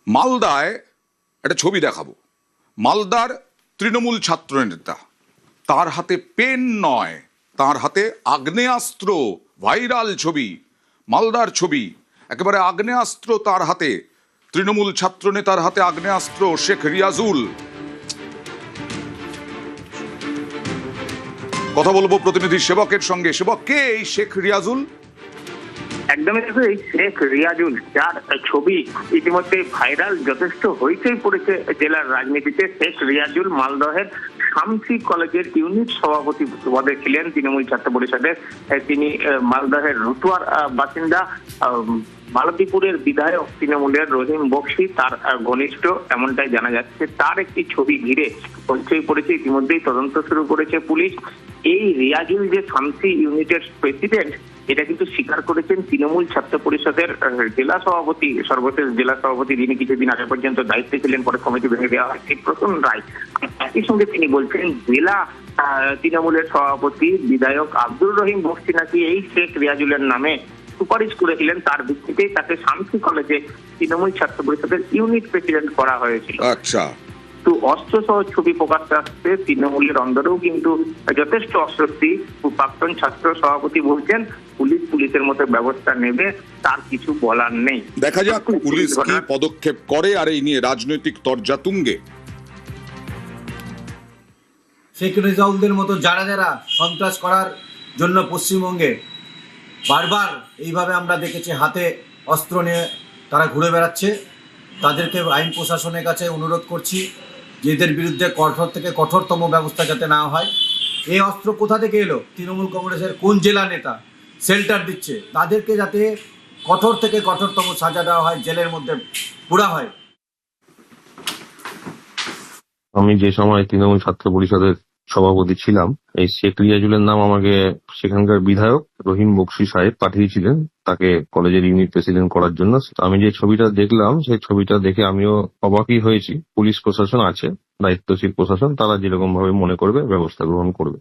মালদায় একটা ছবি দেখাবো। মালদার তৃণমূল ছাত্র নেতা, তার হাতে পেন নয়, তার হাতে আগ্নেয়াস্ত্র। ভাইরাল ছবি, মালদার ছবি, একেবারে আগ্নেয়াস্ত্র তার হাতে। তৃণমূল ছাত্র নেতার হাতে আগ্নেয়াস্ত্র। শেখ রিয়াজুল। কথা বলবো প্রতিনিধি সেবকের সঙ্গে। সেবক, কে এই শেখ রিয়াজুল? একদমই দেখো, এই শেখ রিয়াজুল, যার ছবি ইতিমধ্যে ভাইরাল, যথেষ্ট হইচই পড়েছে জেলার রাজনীতিতে। শেখ রিয়াজুল মালদহের শামসি কলেজের ইউনিট সভাপতি পদে ছিলেন তৃণমূল ছাত্র পরিষদের। তিনি মালদহের রতুয়ার বাসিন্দা। মালতীপুরের বিধায়ক তৃণমূলের রহিম বক্সি তার ঘনিষ্ঠ, এমনটাই জানা যাচ্ছে। তার একটি ছবি ঘিরে হইচই পড়েছে, ইতিমধ্যেই তদন্ত শুরু করেছে পুলিশ। এই রিয়াজুল যে শামসি ইউনিটের প্রেসিডেন্ট, এটা কিন্তু স্বীকার করেছেন তৃণমূল ছাত্র পরিষদের জেলা সভাপতি, সর্বশেষ জেলা সভাপতি, যিনি কিছুদিন আগে পর্যন্ত দায়িত্বে ছিলেন, পরে কমিটি ভেঙে দেওয়া হয়, প্রসন রায়। একই সঙ্গে তিনি বলছেন জেলা তৃণমূলের সভাপতি বিধায়ক আব্দুর রহিম বক্সি নাকি এই শেখ রিয়াজুলের নামে সুপারিশ করেছিলেন। তার ভিত্তিতেই তাকে শামসি কলেজে তৃণমূল ছাত্র পরিষদের ইউনিট প্রেসিডেন্ট করা হয়েছিল। আচ্ছা, তো অস্ত্র সহ ছবি প্রকাশ্যে আসছে। তৃণমূলের অন্দরেও কিন্তু যথেষ্ট অস্বস্তি। প্রাক্তন ছাত্র সভাপতি বলছেন পুলিশের মতো ব্যবস্থা নেবে, তার কিছু বলার নেই। দেখা যাক পুলিশ কি পদক্ষেপ করে। আর এই নিয়ে রাজনৈতিক তরজা তুঙ্গে। শেখ রেজাউলদের মতো যারা যারা সন্ত্রাস করার জন্য পশ্চিমবঙ্গে বারবার এইভাবে আমরা দেখেছি হাতে অস্ত্র নিয়ে তারা ঘুরে বেড়াচ্ছে, তাদেরকে আইন প্রশাসনের কাছে অনুরোধ করছি যে এদের বিরুদ্ধে কঠোর থেকে কঠোরতম ব্যবস্থা যাতে না হয়। এই অস্ত্র কোথা থেকে এলো? তৃণমূল কংগ্রেসের কোন জেলা নেতা শেল্টার দিচ্ছে? তাদেরকে যাতে কঠোর থেকে কঠোরতম সাজা দেওয়া হয়, জেলের মধ্যে পুরা হয়। আমি যে সময় তৃণমূল ছাত্র পরিষদের সভাপতি ছিলাম, এই শেখ রিয়াজুলের নাম আমাকে সেখানকার বিধায়ক রহিম বক্সি সাহেব পাঠিয়েছিলেন তাকে কলেজের ইউনিট প্রেসিডেন্ট করার জন্য। আমি যে ছবিটা দেখলাম, সেই ছবিটা দেখে আমিও অবাকই হয়েছি। পুলিশ প্রশাসন আছে, দায়িত্বশীল প্রশাসন, তারা যেরকম ভাবে মনে করবে ব্যবস্থা গ্রহণ করবে।